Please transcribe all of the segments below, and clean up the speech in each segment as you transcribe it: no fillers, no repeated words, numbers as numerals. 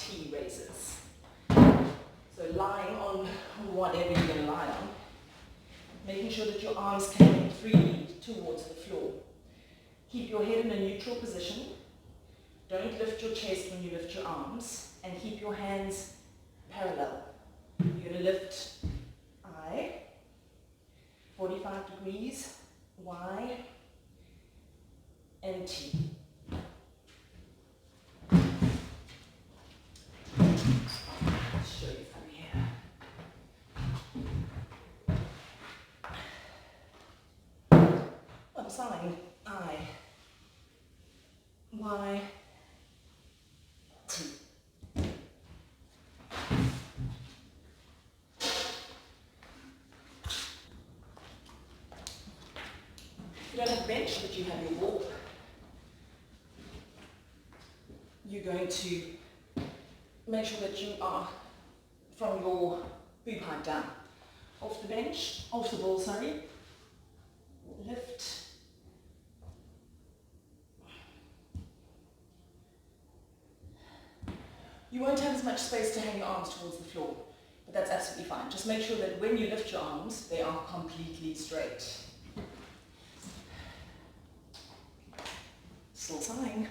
YT raises. So lying on whatever you're going to lie on, making sure that your arms can move freely towards the floor. Keep your head in a neutral position. Don't lift your chest when you lift your arms, and keep your hands parallel. You're going to lift I, 45 degrees, Y, and T. Let's show you from here. On the side, I, Y, T. You don't have a bench, but you have your wall. You're going to make sure that you are from your boob height down. Off the bench, off the wall, sorry. Lift. You won't have as much space to hang your arms towards the floor, but that's absolutely fine. Just make sure that when you lift your arms, they are completely straight. Still sighing.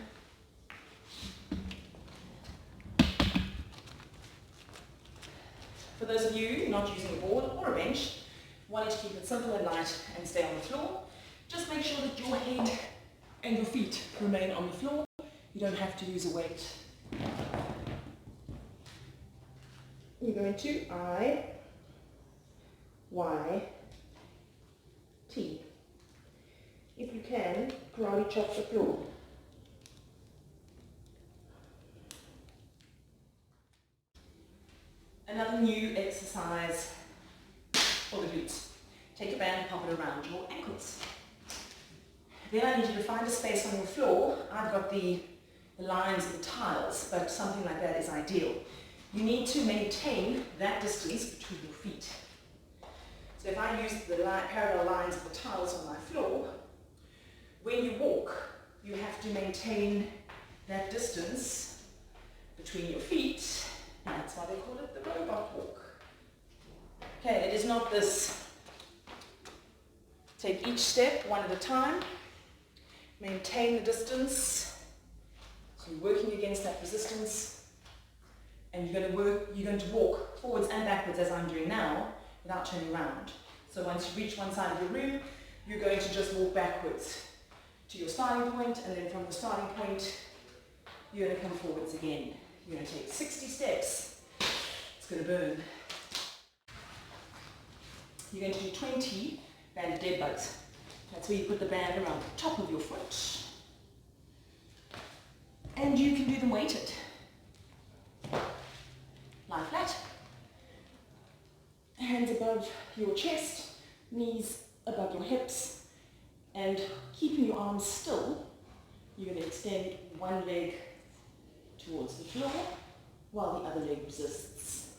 For those of you not using a board or a bench, wanting to keep it simple and light and stay on the floor, just make sure that your head and your feet remain on the floor. You don't have to use a weight. You're going to I, Y, T. If you can, karate chop the floor. Another new exercise for the glutes. Take a band, pop it around your ankles. Then I need you to find a space on your floor. I've got the lines of the tiles, but something like that is ideal. You need to maintain that distance between your feet. So if I use the parallel lines of the tiles on my floor, when you walk, you have to maintain that distance between your feet. And that's why they call it the robot walk. Okay, it is not this. Take each step one at a time. Maintain the distance. So you're working against that resistance. And you're going to walk forwards and backwards as I'm doing now without turning around. So once you reach one side of your room, you're going to just walk backwards to your starting point, and then from the starting point, you're going to come forwards again. You're going to take 60 steps. It's going to burn. You're going to do 20 banded dead bugs. That's where you put the band around the top of your foot. And you can do them weighted. Lie flat. Hands above your chest, knees above your hips, and keeping your arms still, you're going to extend one leg towards the floor while the other leg resists.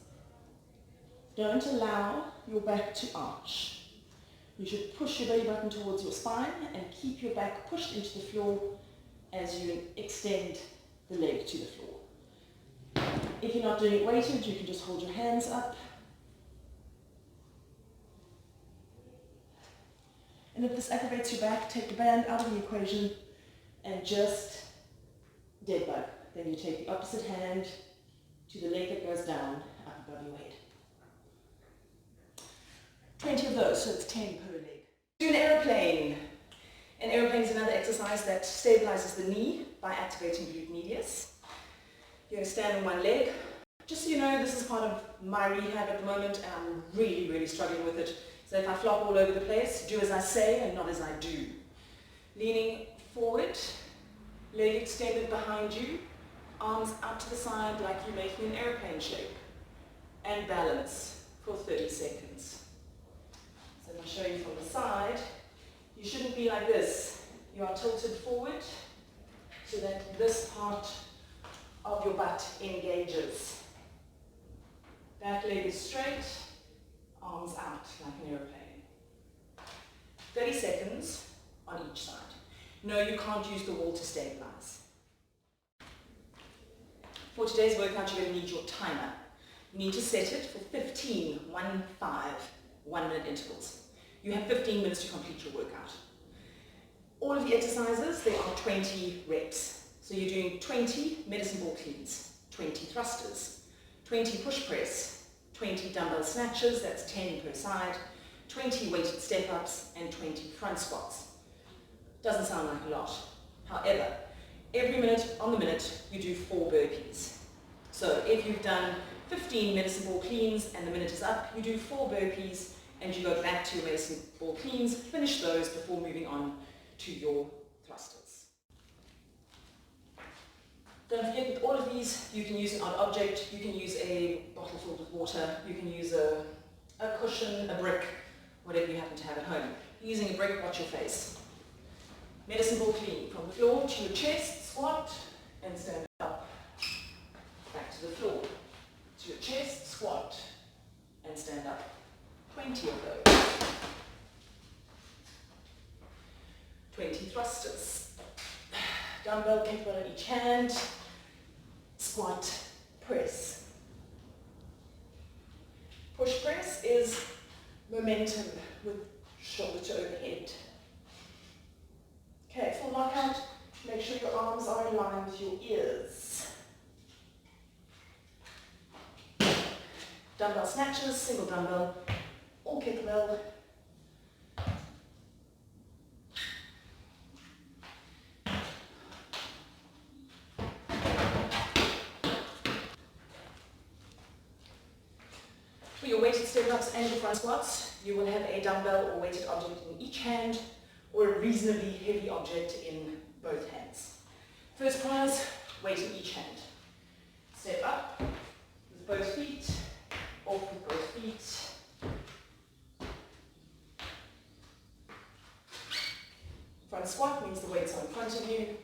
Don't allow your back to arch. You should push your belly button towards your spine and keep your back pushed into the floor as you extend the leg to the floor. If you're not doing it weighted, you can just hold your hands up. And if this aggravates your back, take the band out of the equation and just dead bug. Then you take the opposite hand to the leg that goes down, up above your head. 20 of those, so it's 10 per leg. Do an aeroplane. An aeroplane is another exercise that stabilizes the knee by activating glute medius. You're going to stand on one leg. Just so you know, this is part of my rehab at the moment, and I'm really, really struggling with it. So if I flop all over the place, do as I say and not as I do. Leaning forward, leg extended behind you, arms out to the side like you're making an airplane shape, and balance for 30 seconds. So if I show you from the side, you shouldn't be like this. You are tilted forward so that this part of your butt engages. Back leg is straight, arms out like an aeroplane. 30 seconds on each side. No, you can't use the wall to stabilize. For today's workout, you're going to need your timer. You need to set it for 15, 1-minute intervals. You have 15 minutes to complete your workout. All of the exercises, there are 20 reps. So you're doing 20 medicine ball cleans, 20 thrusters, 20 push press, 20 dumbbell snatches, that's 10 per side, 20 weighted step-ups, and 20 front squats. Doesn't sound like a lot. However, every minute on the minute, you do 4 burpees. So if you've done 15 medicine ball cleans and the minute is up, you do 4 burpees and you go back to your medicine ball cleans, finish those before moving on to your thrusters. Don't forget, with all of these, you can use an odd object, you can use a bottle filled with water, you can use a cushion, a brick, whatever you happen to have at home. Using a brick, watch your face. Medicine ball clean, from the floor to your chest, squat, and stand up. Back to the floor, to your chest, squat, and stand up. 20 of those. 20 thrusters. Dumbbell, kettlebell in each hand. Squat, press. Push press is momentum with shoulder to overhead. Okay, for lockout, make sure your arms are in line with your ears. Dumbbell snatches, single dumbbell, or kettlebell. For your weighted step-ups and your front squats, you will have a dumbbell or weighted object in each hand, or a reasonably heavy object in both hands. First prize, weight in each hand. Step up with both feet, off with both feet. Front squat means the weights are in front of you.